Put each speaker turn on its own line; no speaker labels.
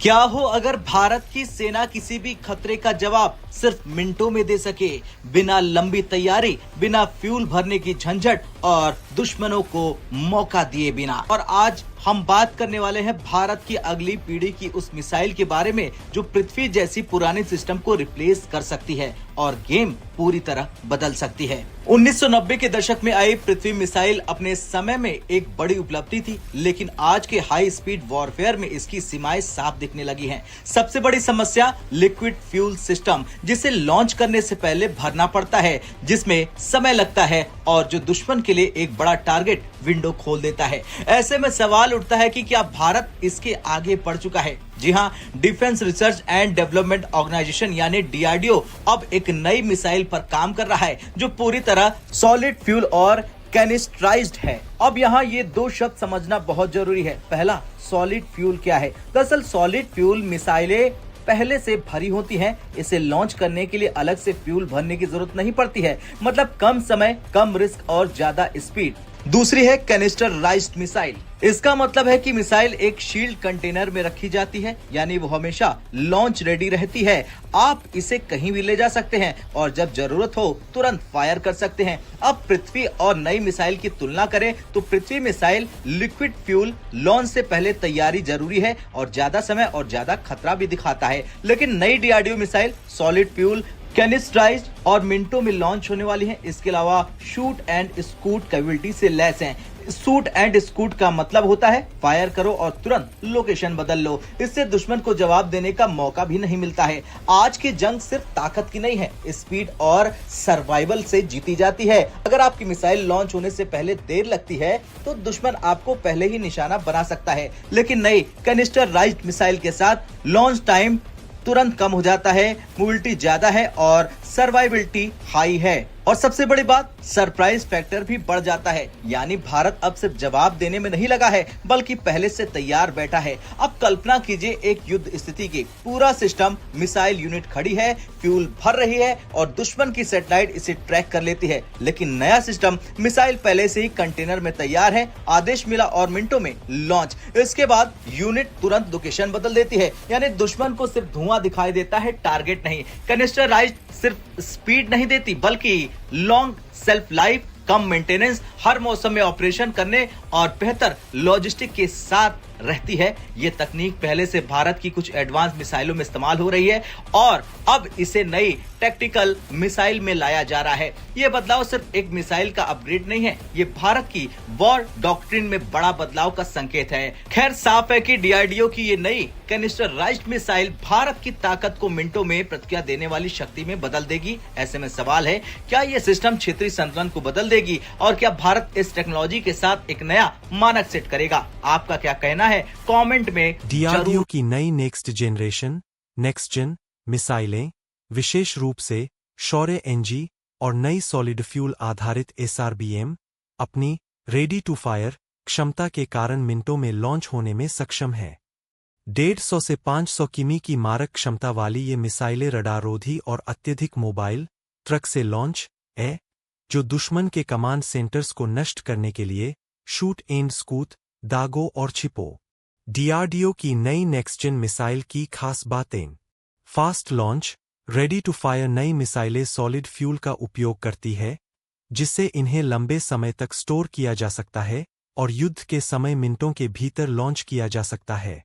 क्या हो अगर भारत की सेना किसी भी खतरे का जवाब सिर्फ मिनटों में दे सके, बिना लंबी तैयारी, बिना फ्यूल भरने की झंझट और दुश्मनों को मौका दिए बिना। और आज हम बात करने वाले हैं भारत की अगली पीढ़ी की उस मिसाइल के बारे में जो पृथ्वी जैसी पुराने सिस्टम को रिप्लेस कर सकती है और गेम पूरी तरह बदल सकती है। 1990 के दशक में आई पृथ्वी मिसाइल अपने समय में एक बड़ी उपलब्धि थी, लेकिन आज के हाई स्पीड वॉरफेयर में इसकी सीमाएं साफ दिखने लगी हैं। सबसे बड़ी समस्या लिक्विड फ्यूल सिस्टम, जिसे लॉन्च करने से पहले भरना पड़ता है, जिसमें समय लगता है और जो दुश्मन के लिए एक बड़ा टारगेट विंडो खोल देता है। ऐसे में सवाल उठता है कि क्या भारत इसके आगे बढ़ चुका है? जी हां, defence research and development organisation यानी डीआरडीओ अब एक नई मिसाइल पर काम कर रहा है जो पूरी तरह सॉलिड फ्यूल और कैनिस्ट्राइज्ड है। अब यहाँ ये दो शब्द समझना बहुत जरूरी है। पहला, सॉलिड फ्यूल क्या है? दरअसल सॉलिड फ्यूल मिसाइलें पहले से भरी होती हैं। इसे लॉन्च करने के लिए अलग से फ्यूल भरने की जरूरत नहीं पड़ती है, मतलब कम समय, कम रिस्क और ज्यादा स्पीड। दूसरी है कैनिस्टराइज्ड मिसाइल। इसका मतलब है कि मिसाइल एक शील्ड कंटेनर में रखी जाती है, यानी वो हमेशा लॉन्च रेडी रहती है। आप इसे कहीं भी ले जा सकते हैं और जब जरूरत हो तुरंत फायर कर सकते हैं। अब पृथ्वी और नई मिसाइल की तुलना करें तो पृथ्वी मिसाइल लिक्विड फ्यूल लॉन्च से पहले तैयारी जरूरी है और ज्यादा समय और ज्यादा खतरा भी दिखाता है, लेकिन नई डीआरडीओ मिसाइल सॉलिड फ्यूल, कैनिस्ट्राइज्ड और मिनटों में लॉन्च होने वाली है। इसके अलावा शूट एंड स्कूट कैपेबिलिटी से लैस हैं। शूट एंड स्कूट का मतलब होता है फायर करो और तुरंत लोकेशन बदल लो। इससे दुश्मन को जवाब देने का मौका भी नहीं मिलता है। आज की जंग सिर्फ ताकत की नहीं है, स्पीड और सर्वाइवल से जीती जाती है। अगर आपकी मिसाइल लॉन्च होने से पहले देर लगती है तो दुश्मन आपको पहले ही निशाना बना सकता है, लेकिन नई कैनिस्टराइज्ड मिसाइल के साथ लॉन्च टाइम तुरंत कम हो जाता है, मोबिलिटी ज्यादा है और सर्वाइबिलिटी हाई है। और सबसे बड़ी बात, सरप्राइज फैक्टर भी बढ़ जाता है, यानी भारत अब सिर्फ जवाब देने में नहीं लगा है बल्कि पहले से तैयार बैठा है। अब कल्पना कीजिए एक युद्ध स्थिति की, पूरा सिस्टम, मिसाइल यूनिट खड़ी है, फ्यूल भर रही है और दुश्मन की सैटेलाइट इसे ट्रैक कर लेती है। लेकिन नया सिस्टम, मिसाइल पहले से ही कंटेनर में तैयार है, आदेश मिला और मिनटों में लॉन्च। इसके बाद यूनिट तुरंत लोकेशन बदल देती है, यानी दुश्मन को सिर्फ धुआं दिखाई देता है, टारगेट नहीं। कैनिस्टराइज्ड सिर्फ स्पीड नहीं देती बल्कि लॉन्ग सेल्फ लाइफ, कम मेंटेनेंस, हर मौसम में ऑपरेशन करने और बेहतर लॉजिस्टिक के साथ रहती है। ये तकनीक पहले से भारत की कुछ एडवांस मिसाइलों में इस्तेमाल हो रही है और अब इसे नई टैक्टिकल मिसाइल में लाया जा रहा है। ये बदलाव सिर्फ एक मिसाइल का अपग्रेड नहीं है, ये भारत की वॉर डॉक्ट्रिन में बड़ा बदलाव का संकेत है। खैर, साफ है कि डीआरडीओ की ये नई कैनिस्टराइज्ड मिसाइल भारत की ताकत को मिनटों में प्रतिक्रिया देने वाली शक्ति में बदल देगी। ऐसे में सवाल है, क्या ये सिस्टम क्षेत्रीय संतुलन को बदल देगी और क्या भारत इस टेक्नोलॉजी के साथ एक नया मानक सेट करेगा? आपका क्या कहना है? कमेंट में
डीआरडीओ की नई नेक्स्ट जेन मिसाइलें, विशेष रूप से शौर्य एनजी और नई सॉलिड फ्यूल आधारित एसआरबीएम, अपनी रेडी टू फायर क्षमता के कारण मिनटों में लॉन्च होने में सक्षम है। 150 से 500 किमी की मारक क्षमता वाली ये मिसाइलें रडारोधी और अत्यधिक मोबाइल ट्रक से लॉन्च है, जो दुश्मन के कमांड सेंटर्स को नष्ट करने के लिए शूट एंड स्कूट, दागो और छिपो। डीआरडीओ की नई नेक्स्ट जेन मिसाइल की खास बातें। Fast launch, ready to fire नई मिसाइलें सॉलिड फ्यूल का उपयोग करती है, जिससे इन्हें लंबे समय तक स्टोर किया जा सकता है और युद्ध के समय मिनटों के भीतर लॉन्च किया जा सकता है।